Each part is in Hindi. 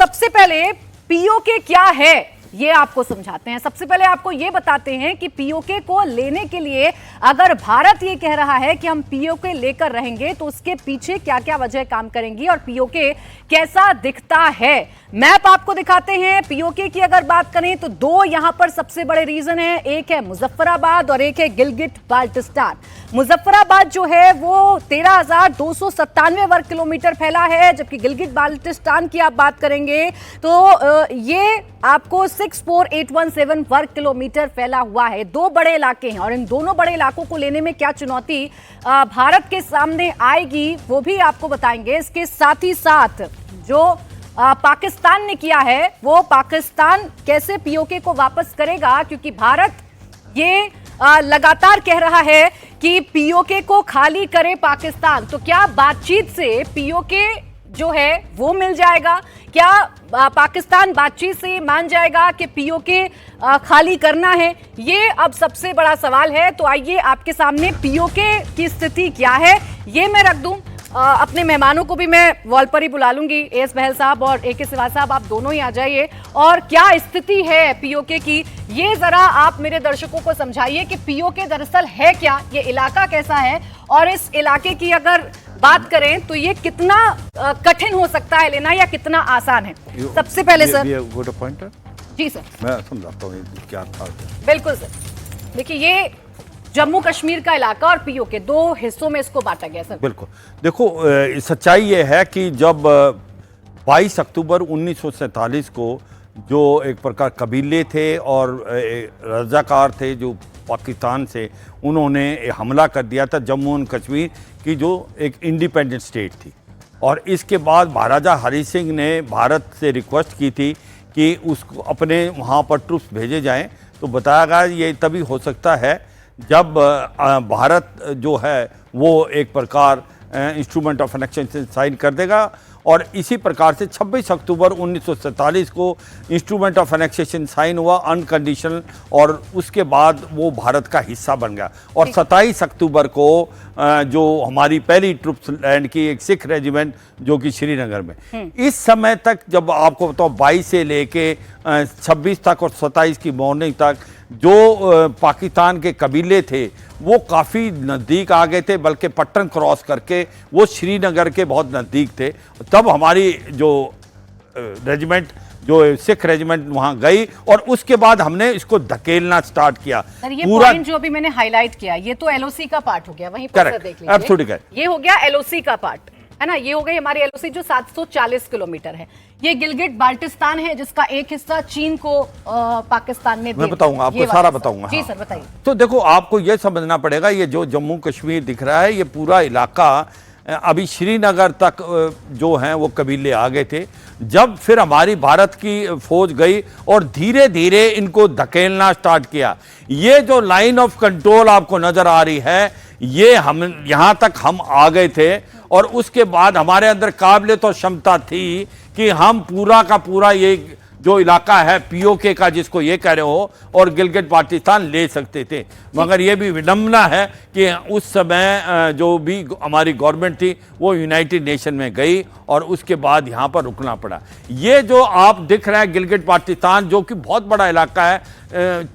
सबसे पहले पीओके क्या है ये आपको समझाते हैं। सबसे पहले आपको ये बताते हैं कि पीओके को लेने के लिए अगर भारत ये कह रहा है कि हम पीओके लेकर रहेंगे तो उसके पीछे क्या क्या वजह काम करेंगी और पीओके कैसा दिखता है। मैप आपको दिखाते हैं। पीओके की अगर बात करें तो दो यहां पर सबसे बड़े रीजन है, एक है मुजफ्फराबाद और एक है गिलगिट बाल्टिस्तान। मुजफ्फराबाद जो है वो 13,297 वर्ग किलोमीटर फैला है, जबकि गिलगिट बाल्टिस्तान की आप बात करेंगे तो ये आपको 64,817 वर्ग किलोमीटर फैला हुआ है। दो बड़े इलाके हैं और इन दोनों बड़े इलाकों को लेने में क्या चुनौती भारत के सामने आएगी वो भी आपको बताएंगे। इसके साथ ही साथ जो पाकिस्तान ने किया है वो पाकिस्तान कैसे पीओके को वापस करेगा, क्योंकि भारत ये लगातार कह रहा है कि पीओके को खाली करे पाकिस्तान। तो क्या बातचीत से पीओके जो है वो मिल जाएगा? क्या पाकिस्तान बातचीत से मान जाएगा कि पीओके खाली करना है? ये अब सबसे बड़ा सवाल है। तो आइए आपके सामने पीओके की स्थिति क्या है ये मैं रख दूं। अपने मेहमानों को भी मैं वॉल पर ही बुला लूंगी, एस बहल साहब और AK सिवाल साहब, आप दोनों ही आ जाइए। और क्या स्थिति है पीओके की ये जरा आप मेरे दर्शकों को समझाइए कि पीओके दरअसल है क्या, ये इलाका कैसा है और इस इलाके की अगर बात करें तो ये कितना कठिन हो सकता है लेना या कितना आसान है। सबसे पहले सर जी सर मैं समझाता हूँ क्या था। बिल्कुल सर, देखिए ये जम्मू कश्मीर का इलाका और पीओके दो हिस्सों में इसको बांटा गया सर। बिल्कुल, देखो सच्चाई ये है कि जब 22 अक्टूबर 1947 को जो एक प्रकार कबीले थे और रजाकार थे जो पाकिस्तान से, उन्होंने हमला कर दिया था जम्मू एंड कश्मीर की जो एक इंडिपेंडेंट स्टेट थी। और इसके बाद महाराजा हरि सिंह ने भारत से रिक्वेस्ट की थी कि उसको अपने वहाँ पर ट्रूप्स भेजे जाएं। तो बताया गया ये तभी हो सकता है जब भारत जो है वो एक प्रकार इंस्ट्रूमेंट ऑफ एनेक्सेशन साइन कर देगा। और इसी प्रकार से 26 अक्टूबर 1947 को इंस्ट्रूमेंट ऑफ एनेक्सेशन साइन हुआ अनकंडीशनल और उसके बाद वो भारत का हिस्सा बन गया। और 27 अक्टूबर को जो हमारी पहली ट्रुप्स लैंड की एक सिख रेजिमेंट जो कि श्रीनगर में, इस समय तक जब आपको बताओ 22 से लेके 26 तक और 27 की मॉर्निंग तक जो पाकिस्तान के कबीले थे वो काफ़ी नज़दीक आ गए थे, बल्कि पट्टन क्रॉस करके वो श्रीनगर के बहुत नज़दीक थे। तब हमारी जो रेजिमेंट जो सिख रेजिमेंट वहाँ गई और उसके बाद हमने इसको धकेलना स्टार्ट किया। सर ये पॉइंट जो अभी मैंने हाईलाइट किया ये तो एलओसी का पार्ट हो गया, वहीं पर सर देख लीजिए ये हो गया एलओसी का पार्ट है ना। ये हो गई हमारी एलओसी जो 740 किलोमीटर है। ये गिलगिट बाल्टिस्तान है जिसका एक हिस्सा चीन को पाकिस्तान ने मैं बताऊंगा आपको, सारा बताऊंगा। जी सर बताइए। तो देखो आपको ये समझना पड़ेगा, ये जो जम्मू कश्मीर दिख रहा है ये पूरा इलाका अभी श्रीनगर तक जो हैं वो कबीले आ गए थे। जब फिर हमारी भारत की फौज गई और धीरे धीरे इनको धकेलना स्टार्ट किया। ये जो लाइन ऑफ कंट्रोल आपको नजर आ रही है ये हम यहाँ तक हम आ गए थे और उसके बाद हमारे अंदर काबिलियत और क्षमता थी कि हम पूरा का पूरा ये जो इलाका है पीओके का जिसको ये कह रहे हो और गिलगिट बाल्टिस्तान ले सकते थे। मगर ये भी विडंबना है कि उस समय जो भी हमारी गवर्नमेंट थी वो यूनाइटेड नेशन में गई और उसके बाद यहाँ पर रुकना पड़ा। ये जो आप दिख रहे हैं गिलगिट बाल्टिस्तान जो कि बहुत बड़ा इलाका है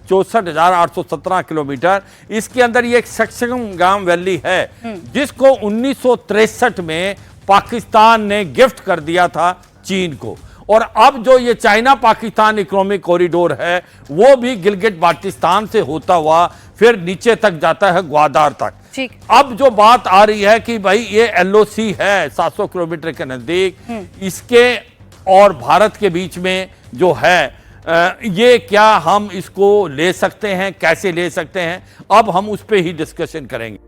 64,817 किलोमीटर, इसके अंदर ये एक सक्सेगाम वैली है जिसको 1963 में पाकिस्तान ने गिफ्ट कर दिया था चीन को। और अब जो ये चाइना पाकिस्तान इकोनॉमिक कॉरिडोर है वो भी गिलगिट बाल्टिस्तान से होता हुआ फिर नीचे तक जाता है ग्वादार तक। ठीक। अब जो बात आ रही है कि भाई ये एलओसी है 700 किलोमीटर के नजदीक, इसके और भारत के बीच में जो है ये क्या हम इसको ले सकते हैं, कैसे ले सकते हैं, अब हम उस पर ही डिस्कशन करेंगे।